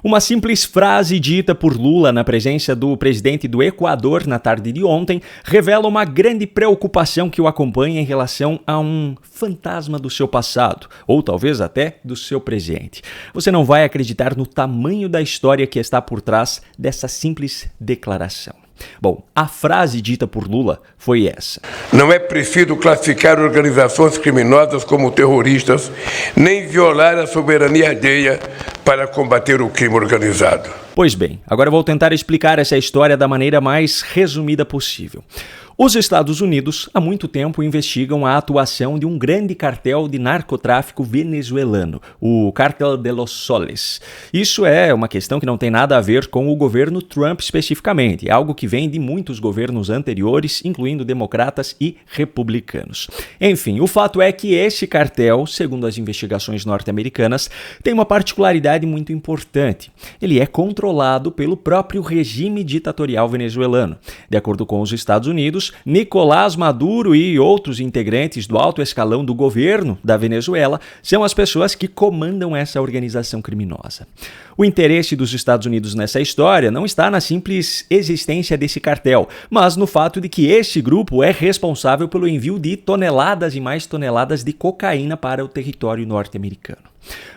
Uma simples frase dita por Lula na presença do presidente do Equador na tarde de ontem revela uma grande preocupação que o acompanha em relação a um fantasma do seu passado, ou talvez até do seu presente. Você não vai acreditar no tamanho da história que está por trás dessa simples declaração. Bom, a frase dita por Lula foi essa: "Não é preciso classificar organizações criminosas como terroristas, nem violar a soberania alheia para combater o crime organizado." Pois bem, agora eu vou tentar explicar essa história da maneira mais resumida possível. Os Estados Unidos, há muito tempo, investigam a atuação de um grande cartel de narcotráfico venezuelano, o Cártel de los Soles. Isso é uma questão que não tem nada a ver com o governo Trump especificamente, é algo que vem de muitos governos anteriores, incluindo democratas e republicanos. Enfim, o fato é que esse cartel, segundo as investigações norte-americanas, tem uma particularidade muito importante. Ele é controlado pelo próprio regime ditatorial venezuelano. De acordo com os Estados Unidos, Nicolás Maduro e outros integrantes do alto escalão do governo da Venezuela são as pessoas que comandam essa organização criminosa. O interesse dos Estados Unidos nessa história não está na simples existência desse cartel, mas no fato de que esse grupo é responsável pelo envio de toneladas e mais toneladas de cocaína para o território norte-americano.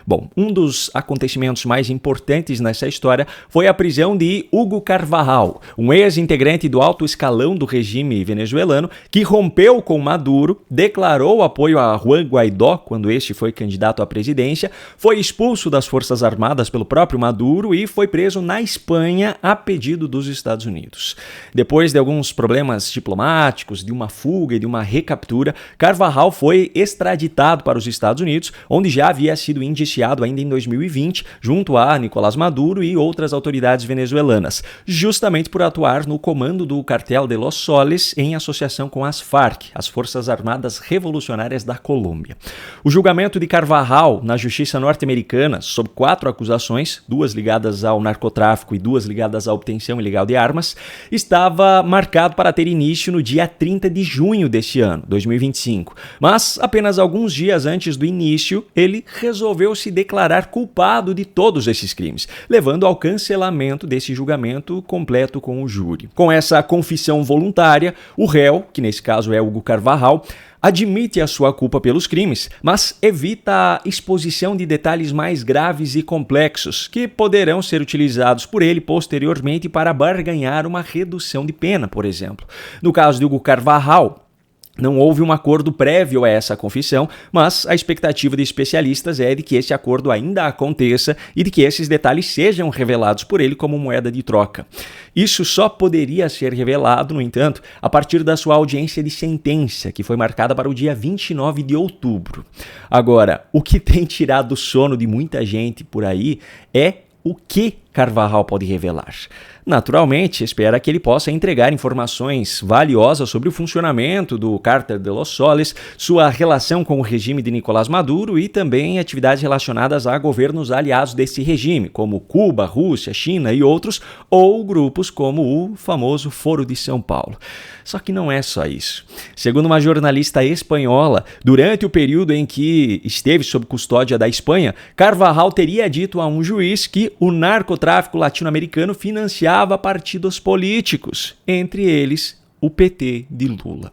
Bom, um dos acontecimentos mais importantes nessa história foi a prisão de Hugo Carvajal, um ex-integrante do alto escalão do regime venezuelano que rompeu com Maduro, declarou apoio a Juan Guaidó quando este foi candidato à presidência, foi expulso das Forças Armadas pelo próprio Maduro e foi preso na Espanha a pedido dos Estados Unidos. Depois de alguns problemas diplomáticos, de uma fuga e de uma recaptura, Carvajal foi extraditado para os Estados Unidos, onde já havia sido indiciado ainda em 2020, junto a Nicolás Maduro e outras autoridades venezuelanas, justamente por atuar no comando do Cartel de los Soles em associação com as FARC, as Forças Armadas Revolucionárias da Colômbia. O julgamento de Carvajal na justiça norte-americana, sob 4 acusações, 2 ligadas ao narcotráfico e 2 ligadas à obtenção ilegal de armas, estava marcado para ter início no dia 30 de junho deste ano, 2025. Mas, apenas alguns dias antes do início, ele resolveu se declarar culpado de todos esses crimes, levando ao cancelamento desse julgamento completo com o júri. Com essa confissão voluntária, o réu, que nesse caso é Hugo Carvajal, admite a sua culpa pelos crimes, mas evita a exposição de detalhes mais graves e complexos que poderão ser utilizados por ele posteriormente para barganhar uma redução de pena, por exemplo. No caso de Hugo Carvajal, não houve um acordo prévio a essa confissão, mas a expectativa de especialistas é de que esse acordo ainda aconteça e de que esses detalhes sejam revelados por ele como moeda de troca. Isso só poderia ser revelado, no entanto, a partir da sua audiência de sentença, que foi marcada para o dia 29 de outubro. Agora, o que tem tirado o sono de muita gente por aí é o que Carvajal pode revelar. Naturalmente, espera que ele possa entregar informações valiosas sobre o funcionamento do Cártel de los Soles, sua relação com o regime de Nicolás Maduro e também atividades relacionadas a governos aliados desse regime, como Cuba, Rússia, China e outros, ou grupos como o famoso Foro de São Paulo. Só que não é só isso. Segundo uma jornalista espanhola, durante o período em que esteve sob custódia da Espanha, Carvajal teria dito a um juiz que o narcotráfico latino-americano financiava partidos políticos, entre eles o PT de Lula.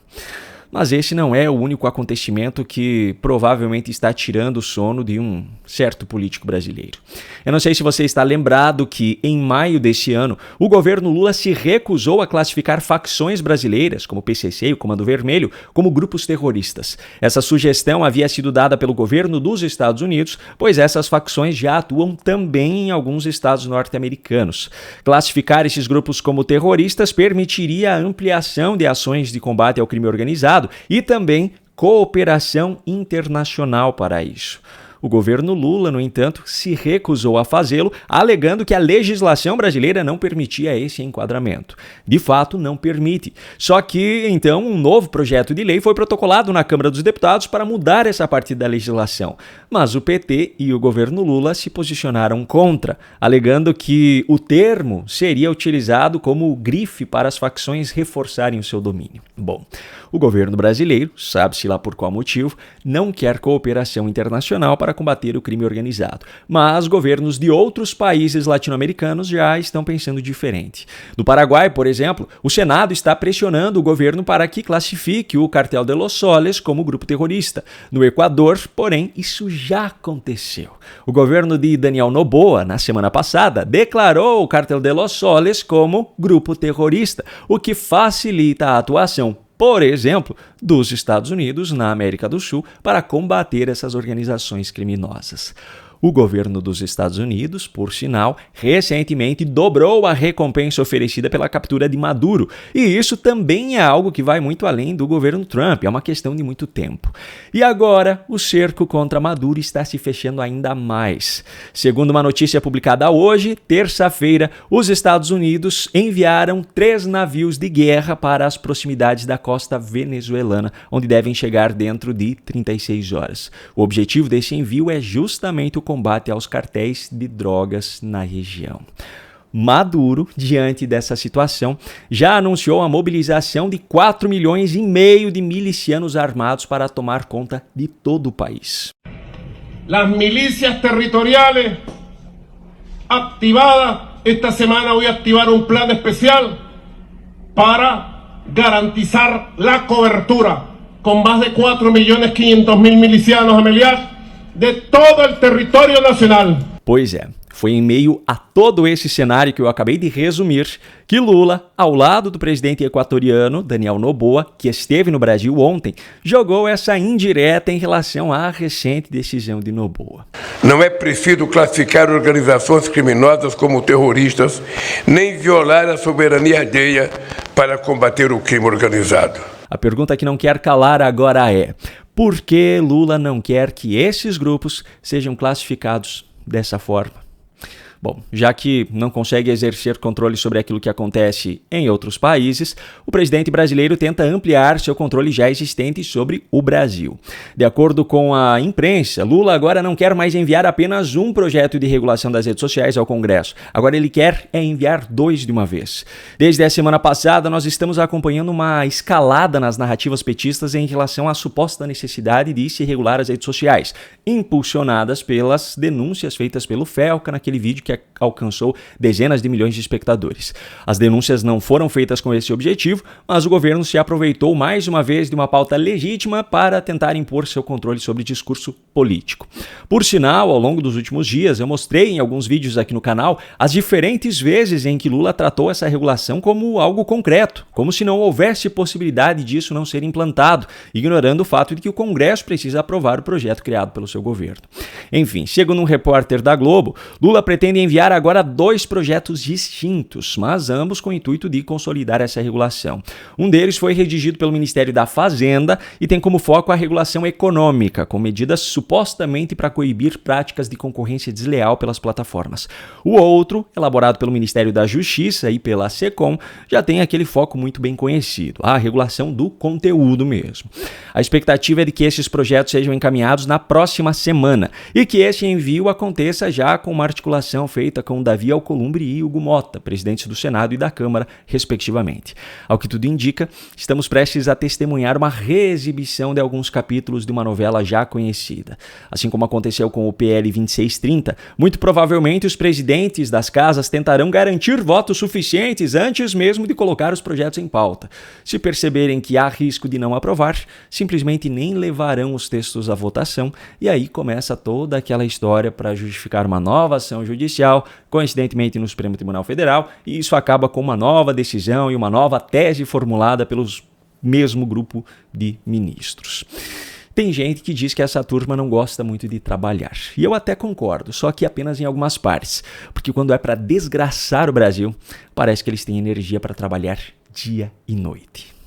Mas esse não é o único acontecimento que provavelmente está tirando o sono de um certo político brasileiro. Eu não sei se você está lembrado que, em maio deste ano, o governo Lula se recusou a classificar facções brasileiras, como o PCC e o Comando Vermelho, como grupos terroristas. Essa sugestão havia sido dada pelo governo dos Estados Unidos, pois essas facções já atuam também em alguns estados norte-americanos. Classificar esses grupos como terroristas permitiria a ampliação de ações de combate ao crime organizado e também cooperação internacional para isso. O governo Lula, no entanto, se recusou a fazê-lo, alegando que a legislação brasileira não permitia esse enquadramento. De fato, não permite. Só que, então, um novo projeto de lei foi protocolado na Câmara dos Deputados para mudar essa parte da legislação. Mas o PT e o governo Lula se posicionaram contra, alegando que o termo seria utilizado como grife para as facções reforçarem o seu domínio. Bom, o governo brasileiro, sabe-se lá por qual motivo, não quer cooperação internacional para para combater o crime organizado. Mas governos de outros países latino-americanos já estão pensando diferente. No Paraguai, por exemplo, o Senado está pressionando o governo para que classifique o Cartel de los Soles como grupo terrorista. No Equador, porém, isso já aconteceu. O governo de Daniel Noboa, na semana passada, declarou o Cartel de los Soles como grupo terrorista, o que facilita a atuação, por exemplo, dos Estados Unidos na América do Sul para combater essas organizações criminosas. O governo dos Estados Unidos, por sinal, recentemente dobrou a recompensa oferecida pela captura de Maduro. E isso também é algo que vai muito além do governo Trump, é uma questão de muito tempo. E agora, o cerco contra Maduro está se fechando ainda mais. Segundo uma notícia publicada hoje, terça-feira, os Estados Unidos enviaram 3 navios de guerra para as proximidades da costa venezuelana, onde devem chegar dentro de 36 horas. O objetivo desse envio é justamente o combate aos cartéis de drogas na região. Maduro, diante dessa situação, já anunciou a mobilização de 4,5 milhões de milicianos armados para tomar conta de todo o país. Las milicias territoriales activadas, esta semana voy a activar un plan especial para garantizar la cobertura con más de 4.500.000 milicianos ameliados de todo el territorio nacional. Pois é, foi em meio a todo esse cenário que eu acabei de resumir que Lula, ao lado do presidente equatoriano Daniel Noboa, que esteve no Brasil ontem, jogou essa indireta em relação à recente decisão de Noboa. Não é preciso classificar organizações criminosas como terroristas, nem violar a soberania alheia para combater o crime organizado. A pergunta que não quer calar agora é: por que Lula não quer que esses grupos sejam classificados dessa forma? Bom, já que não consegue exercer controle sobre aquilo que acontece em outros países, o presidente brasileiro tenta ampliar seu controle já existente sobre o Brasil. De acordo com a imprensa, Lula agora não quer mais enviar apenas um projeto de regulação das redes sociais ao Congresso. Agora ele quer enviar 2 de uma vez. Desde a semana passada, nós estamos acompanhando uma escalada nas narrativas petistas em relação à suposta necessidade de se regular as redes sociais, impulsionadas pelas denúncias feitas pelo Felca naquele vídeo que alcançou dezenas de milhões de espectadores. As denúncias não foram feitas com esse objetivo, mas o governo se aproveitou mais uma vez de uma pauta legítima para tentar impor seu controle sobre discurso político. Por sinal, ao longo dos últimos dias, eu mostrei em alguns vídeos aqui no canal as diferentes vezes em que Lula tratou essa regulação como algo concreto, como se não houvesse possibilidade disso não ser implantado, ignorando o fato de que o Congresso precisa aprovar o projeto criado pelo seu governo. Enfim, segundo um repórter da Globo, Lula pretende enviar agora 2 projetos distintos, mas ambos com o intuito de consolidar essa regulação. Um deles foi redigido pelo Ministério da Fazenda e tem como foco a regulação econômica, com medidas supostamente para coibir práticas de concorrência desleal pelas plataformas. O outro, elaborado pelo Ministério da Justiça e pela SECOM, já tem aquele foco muito bem conhecido, a regulação do conteúdo mesmo. A expectativa é de que esses projetos sejam encaminhados na próxima semana e que esse envio aconteça já com uma articulação feita com Davi Alcolumbre e Hugo Mota, presidentes do Senado e da Câmara, respectivamente. Ao que tudo indica, estamos prestes a testemunhar uma reexibição de alguns capítulos de uma novela já conhecida. Assim como aconteceu com o PL 2630, muito provavelmente os presidentes das casas tentarão garantir votos suficientes antes mesmo de colocar os projetos em pauta. Se perceberem que há risco de não aprovar, simplesmente nem levarão os textos à votação e aí começa toda aquela história para justificar uma nova ação judicial, coincidentemente no Supremo Tribunal Federal, e isso acaba com uma nova decisão e uma nova tese formulada pelos mesmo grupo de ministros. Tem gente que diz que essa turma não gosta muito de trabalhar. E eu até concordo, só que apenas em algumas partes. Porque quando é para desgraçar o Brasil, parece que eles têm energia para trabalhar dia e noite.